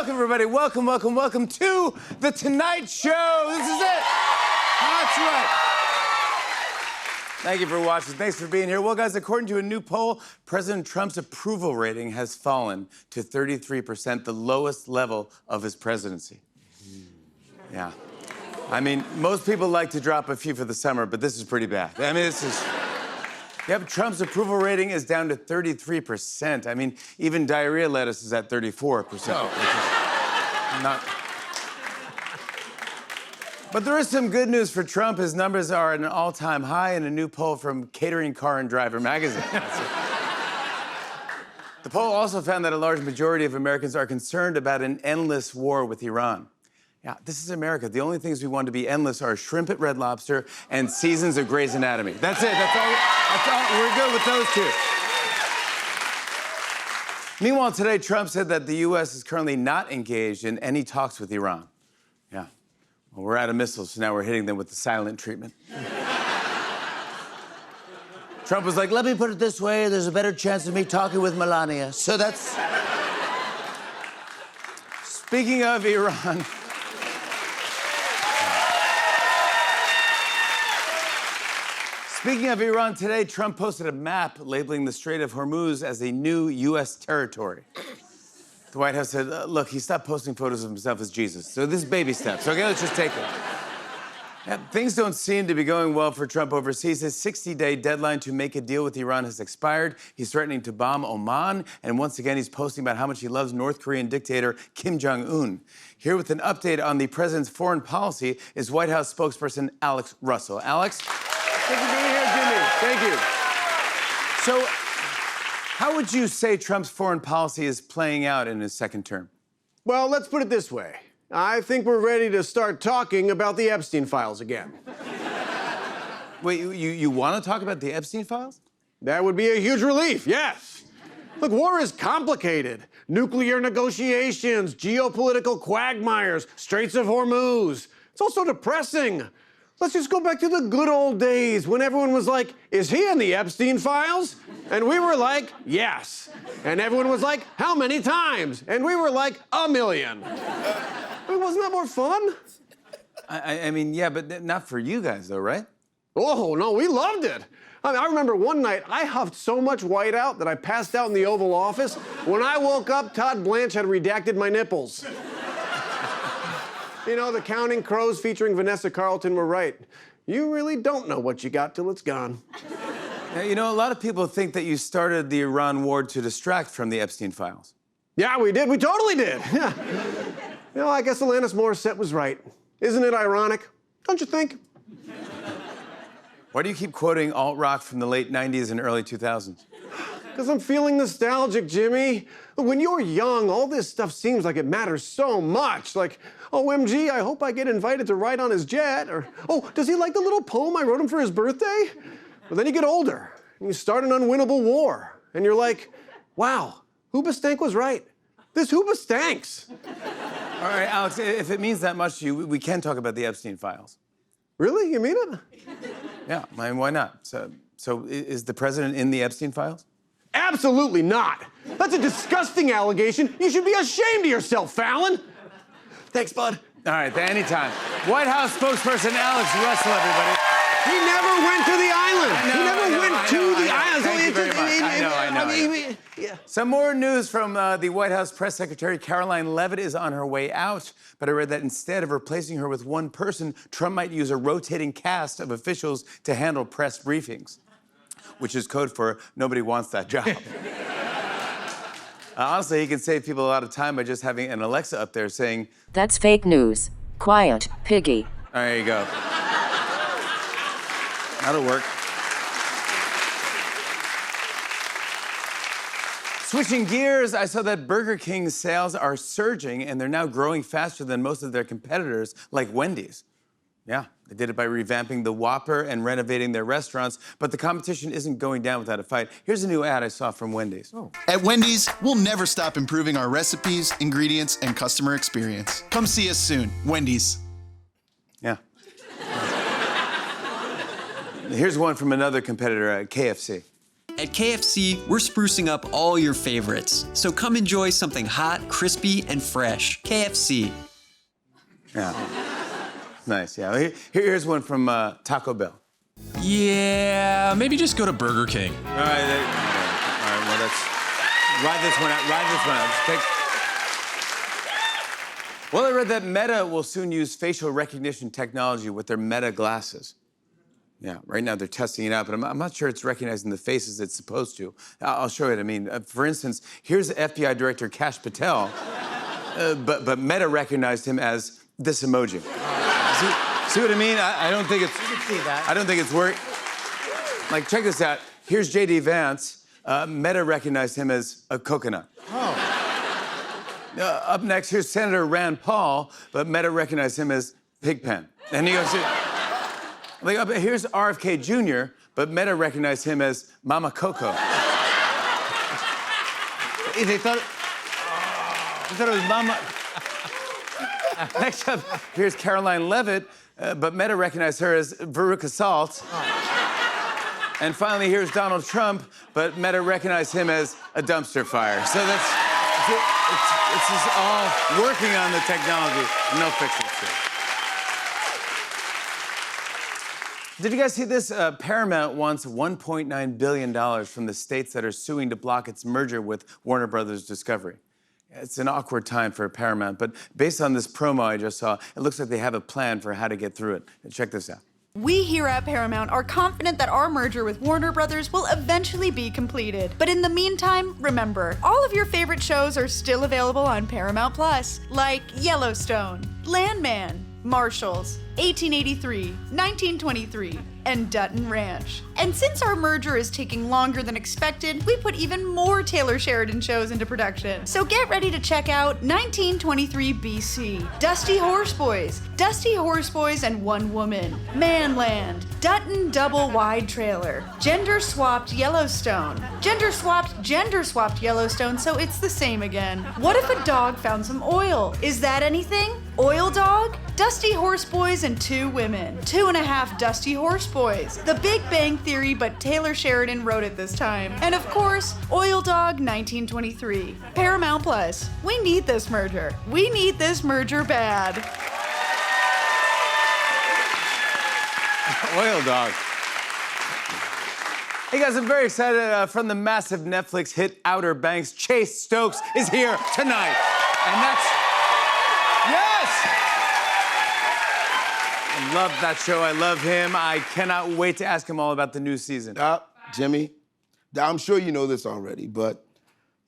welcome, everybody. Welcome, welcome, welcome to The Tonight Show. This is it. That's right. Thank you for watching. Thanks for being here. Well, guys, according to a new poll, President Trump's approval rating has fallen to 33%, the lowest level of his presidency. Yeah. I mean, most people like to drop a few for the summer, but this is pretty bad. I mean, this is... Yep, Trump's approval rating is down to 33%. I mean, even diarrhea lettuce is at 34%. Which is not... But there is some good news for Trump. His numbers are at an all-time high in a new poll from Catering Car and Driver magazine. The poll also found that a large majority of Americans are concerned about an endless war with Iran. Yeah, this is America. The only things we want to be endless are shrimp at Red Lobster and seasons of Grey's Anatomy. That's it. That's all. We're good with those two. Meanwhile, today, Trump said that the U.S. is currently not engaged in any talks with Iran. Yeah. Well, we're out of missiles, so now we're hitting them with the silent treatment. Trump was like, let me put it this way, there's a better chance of me talking with Melania. So that's... Speaking of Iran... Speaking of Iran, today, Trump posted a map labeling the Strait of Hormuz as a new U.S. territory. The White House said, look, he stopped posting photos of himself as Jesus. So this is baby steps. Okay, let's just take it. Yeah, things don't seem to be going well for Trump overseas. His 60-day deadline to make a deal with Iran has expired. He's threatening to bomb Oman. And once again, he's posting about how much he loves North Korean dictator Kim Jong-un. Here with an update on the president's foreign policy is White House spokesperson Alex Russell. Alex? Thank you for being here, Jimmy. Thank you. So, how would you say Trump's foreign policy is playing out in his second term? Well, let's put it this way. I think we're ready to start talking about the Epstein files again. Wait, you want to talk about the Epstein files? That would be a huge relief, yes. Look, war is complicated. Nuclear negotiations, geopolitical quagmires, Straits of Hormuz. It's also depressing. Let's just go back to the good old days when everyone was like, is he in the Epstein files? And we were like, yes. And everyone was like, how many times? And we were like, 1 million. I mean, wasn't that more fun? I mean, yeah, but not for you guys, though, right? Oh, no, we loved it. I remember one night, I huffed so much whiteout that I passed out in the Oval Office. When I woke up, Todd Blanche had redacted my nipples. You know, the Counting Crows featuring Vanessa Carlton were right. You really don't know what you got till it's gone. Now, you know, a lot of people think that you started the Iran war to distract from the Epstein files. Yeah, we did. We totally did. Yeah. You know, I guess Alanis Morissette was right. Isn't it ironic? Don't you think? Why do you keep quoting alt-rock from the late 90s and early 2000s? Because I'm feeling nostalgic, Jimmy. When you're young, all this stuff seems like it matters so much. Like, OMG, I hope I get invited to ride on his jet. Or, oh, does he like the little poem I wrote him for his birthday? But then you get older, and you start an unwinnable war. And you're like, wow, Hoobastank was right. This Hoobastanks. All right, Alex, if it means that much to you, we can talk about the Epstein files. Really? You mean it? Yeah, I mean, why not? So is the president in the Epstein files? Absolutely not. That's a disgusting allegation. You should be ashamed of yourself, Fallon. Thanks, bud. All right, anytime. White House spokesperson Alex Russell, everybody. He never went to the island. He never went to the island. Thank you very much. I know. Yeah. Some more news from the White House press secretary. Caroline Leavitt is on her way out, but I read that instead of replacing her with one person, Trump might use a rotating cast of officials to handle press briefings, which is code for nobody wants that job. Honestly, he can save people a lot of time by just having an Alexa up there saying, "That's fake news. Quiet, piggy." There you go. That'll work. Switching gears, I saw that Burger King's sales are surging, and they're now growing faster than most of their competitors, like Wendy's. Yeah, they did it by revamping the Whopper and renovating their restaurants, but the competition isn't going down without a fight. Here's a new ad I saw from Wendy's. Oh. At Wendy's, we'll never stop improving our recipes, ingredients, and customer experience. Come see us soon. Wendy's. Yeah. Here's one from another competitor, KFC. At KFC, we're sprucing up all your favorites. So come enjoy something hot, crispy, and fresh. KFC. Yeah. Nice, yeah. Here's one from Taco Bell. Yeah, maybe just go to Burger King. All right, well, that's... Ride this one out. Well, I read that Meta will soon use facial recognition technology with their Meta glasses. Yeah, right now they're testing it out, but I'm not sure it's recognizing the faces it's supposed to. I'll show you. I mean, for instance, here's FBI Director Kash Patel, but Meta recognized him as this emoji. See what I mean? I don't think it's... You can see that. I don't think it's work. Like, check this out. Here's J.D. Vance. Meta recognized him as a coconut. Oh. Up next, here's Senator Rand Paul, but Meta recognized him as Pigpen. And he goes, here's RFK Jr., but Meta recognized him as Mama Coco. They thought it was Mama. Next up, here's Caroline Levitt, but Meta recognized her as Veruca Salt. And finally, here's Donald Trump, but Meta recognized him as a dumpster fire. So it's just all working on the technology, and they'll fix it soon. Did you guys see this? Paramount wants $1.9 billion from the states that are suing to block its merger with Warner Brothers Discovery. It's an awkward time for Paramount, but based on this promo I just saw, it looks like they have a plan for how to get through it. Check this out. We here at Paramount are confident that our merger with Warner Brothers will eventually be completed. But in the meantime, remember, all of your favorite shows are still available on Paramount Plus, like Yellowstone, Landman, Marshalls, 1883, 1923, and Dutton Ranch. And since our merger is taking longer than expected, we put even more Taylor Sheridan shows into production. So get ready to check out 1923 BC, Dusty Horseboys and One Woman, Manland, Dutton Double Wide Trailer, Gender Swapped Yellowstone, Gender Swapped Yellowstone, so it's the same again. What if a dog found some oil? Is that anything? Oil Dog? Dusty Horseboys and Two Women. 2.5 Dusty Horseboys. The Big Bang Theory, but Taylor Sheridan wrote it this time. And of course, Oil Dog 1923. Paramount Plus. We need this merger. We need this merger bad. Oil Dog. Hey guys, I'm very excited from the massive Netflix hit Outer Banks. Chase Stokes is here tonight. And that's... Yes! I love that show. I love him. I cannot wait to ask him all about the new season. Jimmy, I'm sure you know this already, but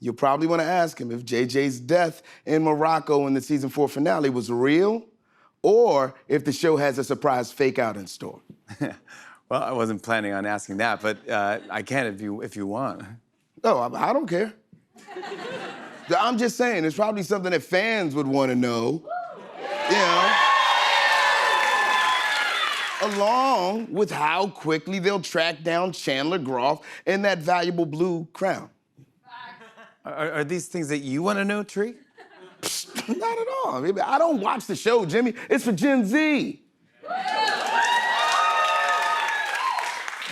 you'll probably want to ask him if JJ's death in Morocco in the season 4 finale was real, or if the show has a surprise fake out in store. Well, I wasn't planning on asking that, but I can if you want. No, I don't care. I'm just saying, it's probably something that fans would want to know, you know, along with how quickly they'll track down Chandler Groff and that valuable blue crown. Are these things that you want to know, Tree? Not at all. I don't watch the show, Jimmy. It's for Gen Z.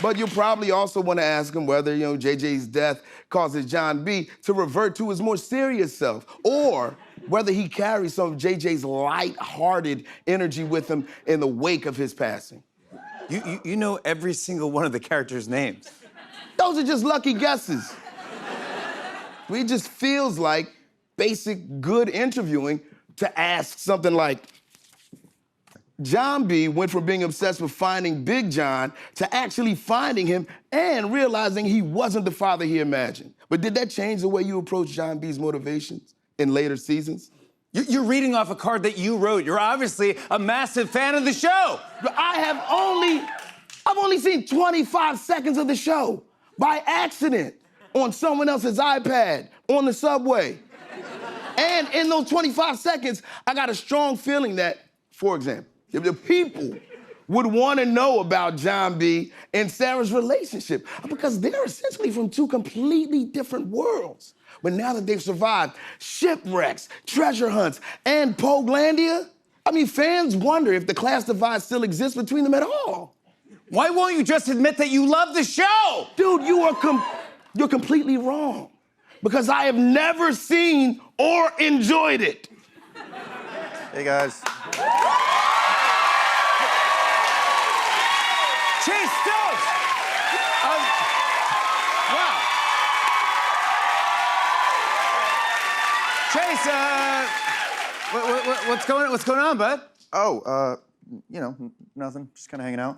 But you'll probably also want to ask him whether, JJ's death causes John B. to revert to his more serious self, or whether he carries some of JJ's light-hearted energy with him in the wake of his passing. You know every single one of the characters' names. Those are just lucky guesses. It just feels like basic good interviewing to ask something like, John B. went from being obsessed with finding Big John to actually finding him and realizing he wasn't the father he imagined. But did that change the way you approach John B.'s motivations in later seasons? You're reading off a card that you wrote. You're obviously a massive fan of the show. I've only seen 25 seconds of the show by accident on someone else's iPad on the subway. And in those 25 seconds, I got a strong feeling that, for example, if the people would want to know about John B. and Sarah's relationship, because they're essentially from two completely different worlds. But now that they've survived shipwrecks, treasure hunts, and Poguelandia, fans wonder if the class divide still exists between them at all. Why won't you just admit that you love the show? Dude, you are You're completely wrong because I have never seen or enjoyed it. Hey, guys. Chase Stokes! Wow. Chase, what's going on, bud? Oh, nothing. Just kind of hanging out.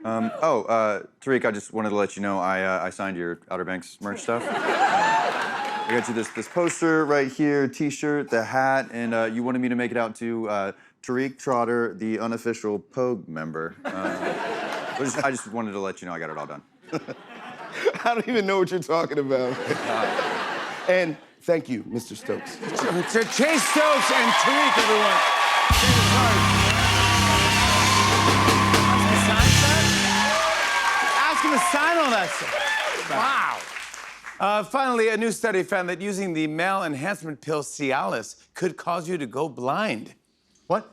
Tariq, I just wanted to let you know I signed your Outer Banks merch stuff. I got you this poster right here, T-shirt, the hat, and you wanted me to make it out to Tariq Trotter, the unofficial Pogue member. I just wanted to let you know I got it all done. I don't even know what you're talking about. And thank you, Mr. Stokes. Chase Stokes and Tariq, everyone. Ask him to sign all that stuff. Wow. Finally, a new study found that using the male enhancement pill Cialis could cause you to go blind. What?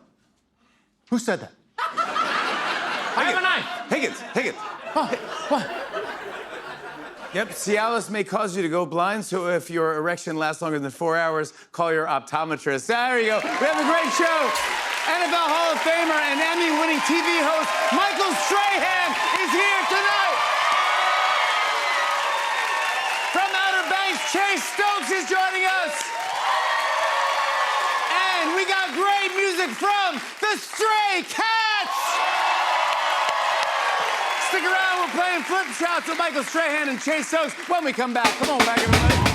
Who said that? I have a knife. Higgins. Oh, what? Yep, Cialis may cause you to go blind, so if your erection lasts longer than 4 hours, call your optometrist. There you go. We have a great show. NFL Hall of Famer and Emmy-winning TV host Michael Strahan is here tonight. From Outer Banks, Chase Stokes is joining us. And we got great music from the Stray Cats. Stick around, we're playing Flip Shots with Michael Strahan and Chase Stokes when we come back. Come on back, everybody.